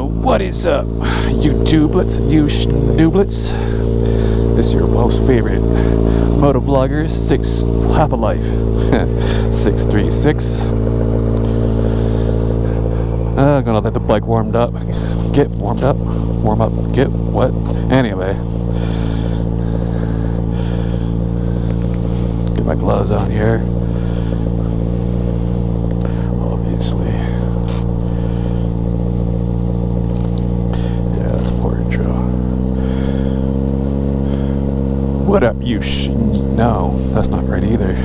What is up, you dublets and you schnooblets? This is your most favorite motovlogger, half a life, 636. I'm gonna let the bike get warm up, get what? Anyway, get my gloves on here. Obviously. What up, you no, that's not right either.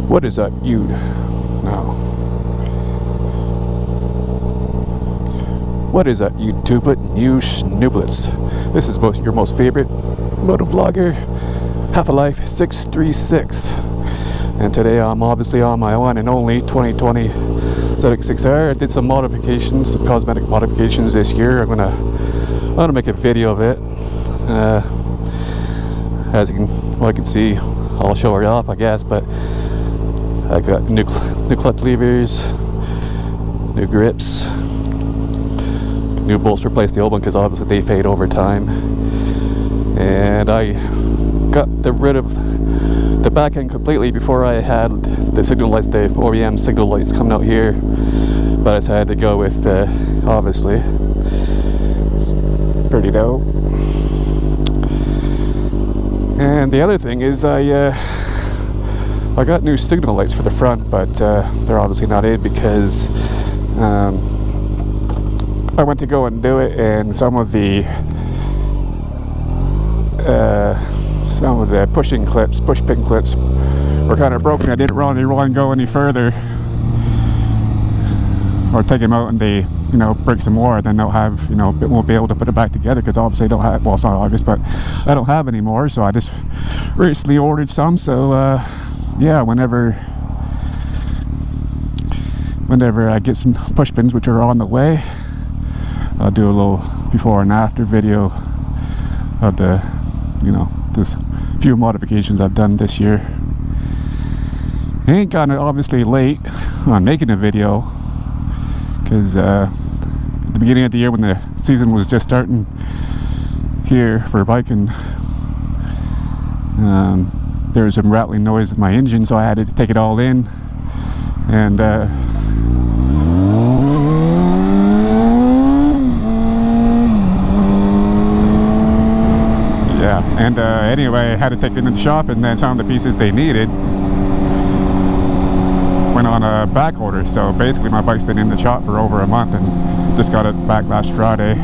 What is up, you? No. What is up, you tublet and you schnooblets? This is your most favorite motovlogger, half a life, 636. And today I'm obviously on my one and only 2020 ZX6R. I did some modifications, some cosmetic modifications this year. I'm gonna make a video of it. As you can see, I'll show it off, I guess. But I got new clutch levers, new grips, new bolts. Replaced the old one because obviously they fade over time. And I got rid of the back end completely before I had the signal lights, the OEM signal lights coming out here. But I decided to go with obviously. It's pretty dope. And the other thing is I got new signal lights for the front, but they're obviously not in because I went to go and do it, and some of the push pin clips were kind of broken. I didn't really want to go any further or take them out and they break some more, then they'll have won't be able to put it back together because obviously I don't have, well, it's not obvious, but I don't have any more. So I just recently ordered some. So yeah, whenever I get some push pins, which are on the way, I'll do a little before and after video of the just few modifications I've done this year. I ain't gotten obviously late on making a video because at the beginning of the year when the season was just starting here for biking, there was some rattling noise in my engine, so I had to take it all in, and anyway, I had to take it into the shop, and then some of the pieces they needed went on a back order. So basically my bike's been in the shop for over a month and just got it back last Friday.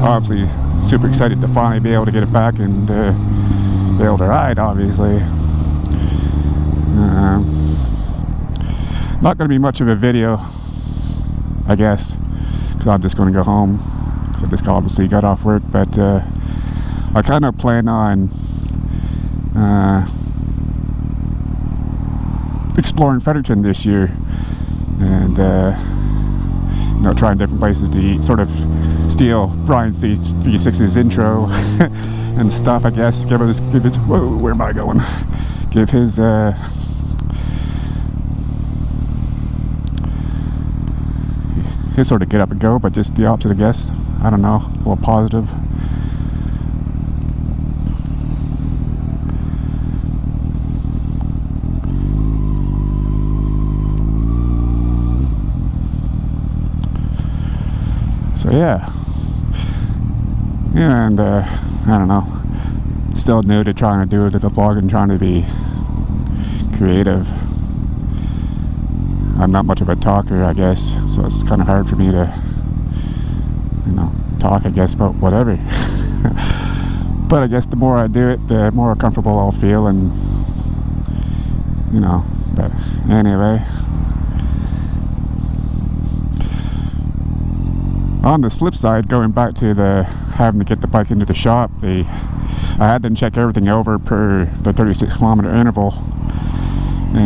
Obviously super excited to finally be able to get it back and be able to ride, obviously. Not going to be much of a video, I guess, because I'm just going to go home. So I just obviously got off work, but I kind of plan on exploring Fredericton this year, and trying different places to eat, sort of steal Brian C36's intro and stuff, I guess. Give his whoa, where am I going? Give his sort of get up and go, but just the opposite, I guess. I don't know, a little positive. So yeah, and I don't know, still new to trying to do the vlog and trying to be creative. I'm not much of a talker, I guess, so it's kind of hard for me to talk, I guess, about whatever. But I guess the more I do it, the more comfortable I'll feel, and but anyway. On the flip side, going back to having to get the bike into the shop, I had them check everything over per the 36 kilometer interval,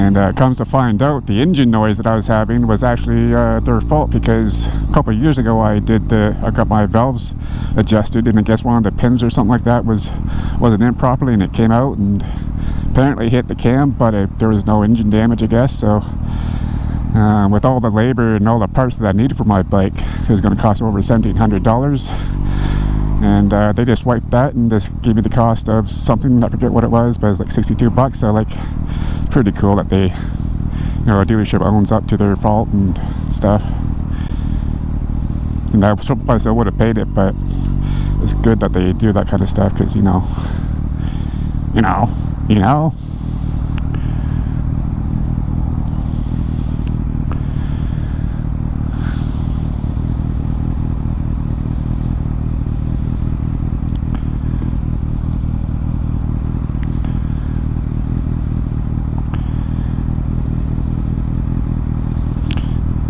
And comes to find out, the engine noise that I was having was actually their fault, because a couple of years ago I got my valves adjusted, and I guess one of the pins or something like that wasn't in properly, and it came out and apparently hit the cam, but there was no engine damage, I guess. So with all the labor and all the parts that I needed for my bike, it was going to cost over $1,700. And they just wiped that and just gave me the cost of something, I forget what it was, but it was like $62. So like, pretty cool that they, you know, a dealership owns up to their fault and stuff. And I suppose I would have paid it, but it's good that they do that kind of stuff, because you know.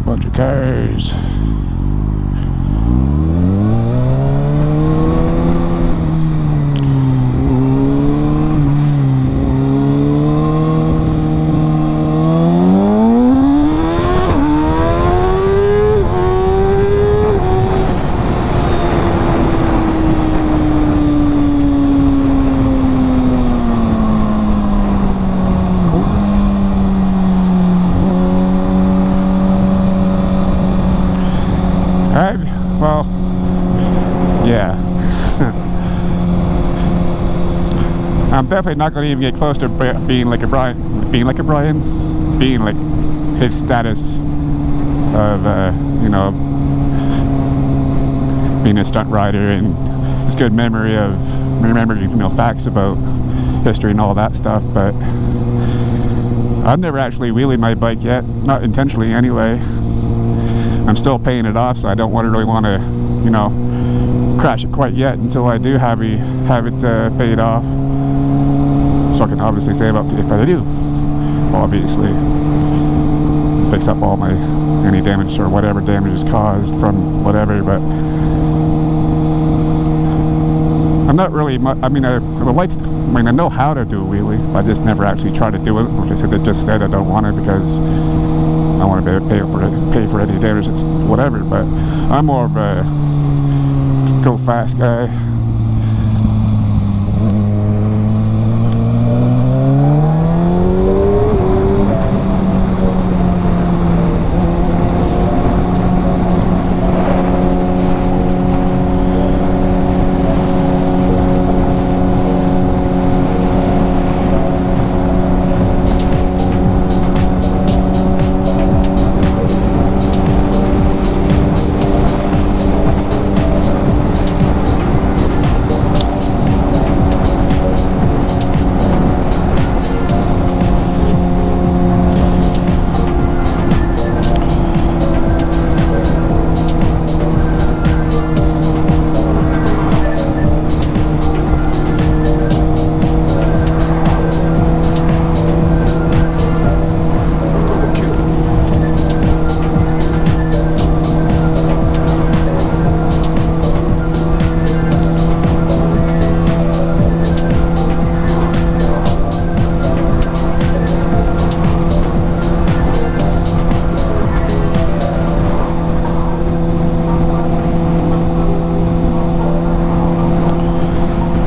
Bunch of cars. Well, yeah. I'm definitely not going to even get close to being like his status of, you know, being a stunt rider, and his good memory of remembering, you know, facts about history and all that stuff. But I've never actually wheelied my bike yet, not intentionally anyway. I'm still paying it off, so I don't really want to, you know, crash it quite yet until I do have it paid off, so I can obviously save up to, if I do, obviously, fix up all my any damage or whatever damage is caused from whatever. But I'm not really I mean, I would like to, I know how to do a wheelie, but I just never actually try to do it. Like I said, I just said I don't want it because I want to pay for any damage. It's whatever. But I'm more of a go fast guy.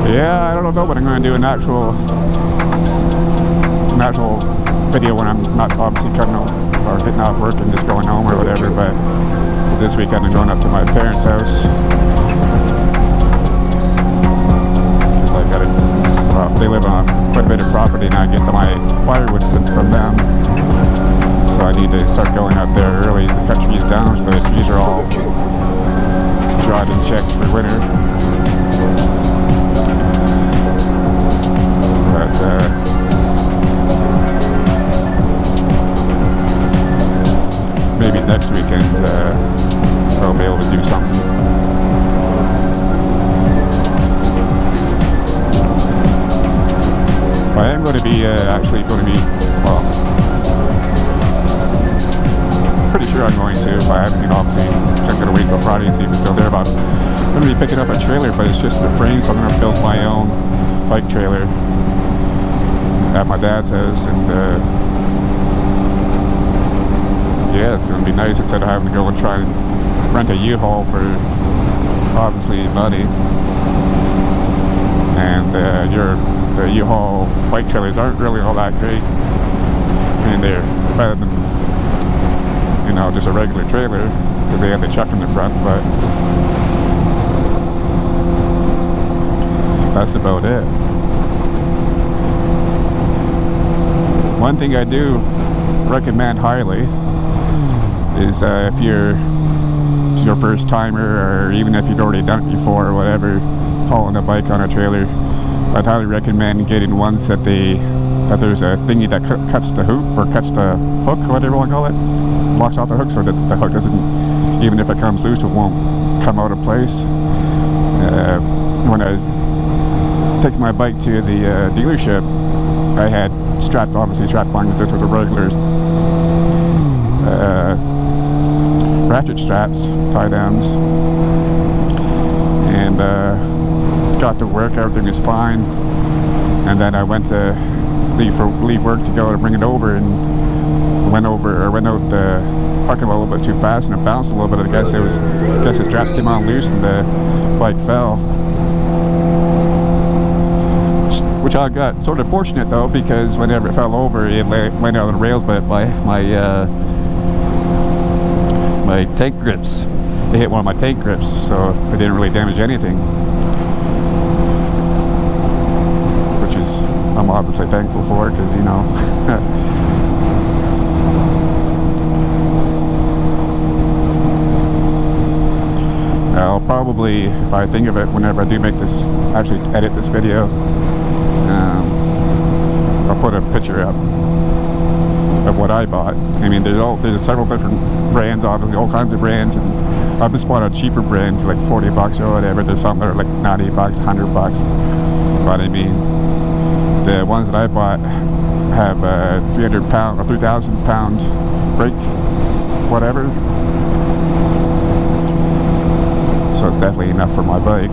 Yeah, I don't know what I'm going to do an actual video when I'm not obviously coming home or getting off work and just going home or whatever. But this weekend I'm going up to my parents' house because I got they live on quite a bit of property, and I get to my firewood from them. So I need to start going out there early to cut trees down, so the trees are all dried and checked for winter. But maybe next weekend I'll be able to do something. I am going to be well, pretty sure I'm going to, if I haven't, obviously I'm going to wait till Friday and see if it's still there. But I'm going to be picking up a trailer, but it's just the frame, so I'm going to build my own bike trailer at my dad's house, and nice instead of having to go and try and rent a U-Haul for obviously money. And the U-Haul bike trailers aren't really all that great. I mean, they're better than, you know, just a regular trailer because they have the chuck in the front, but that's about it. One thing I do recommend highly is if you're your first timer, or even if you've already done it before or whatever, hauling a bike on a trailer, I'd highly recommend getting ones that there's a thingy that cuts the hook, or cuts the hook, whatever you want to call it, locks off the hook so that the hook doesn't, even if it comes loose, it won't come out of place. When I was taking my bike to the dealership, I had obviously strapped on just with the regular ratchet straps, tie downs, and got to work. Everything was fine, and then I went to leave work to go to bring it over, and went out the parking lot a little bit too fast, and it bounced a little bit. I guess the straps came on loose and the bike fell. Which I got sort of fortunate though, because whenever it fell over, it went out on the rails, but my tank grips, it hit one of my tank grips, so it didn't really damage anything, which is I'm obviously thankful for, because, you know, I'll probably, if I think of it, whenever I do actually edit this video, I'll put a picture up of what I bought. I mean, there's several different brands, obviously, all kinds of brands, and I've just bought a cheaper brand for like $40 or whatever. There's some that are like $90, $100. But I mean, the ones that I bought have a 300-pound or 3,000-pound brake, whatever. So it's definitely enough for my bike.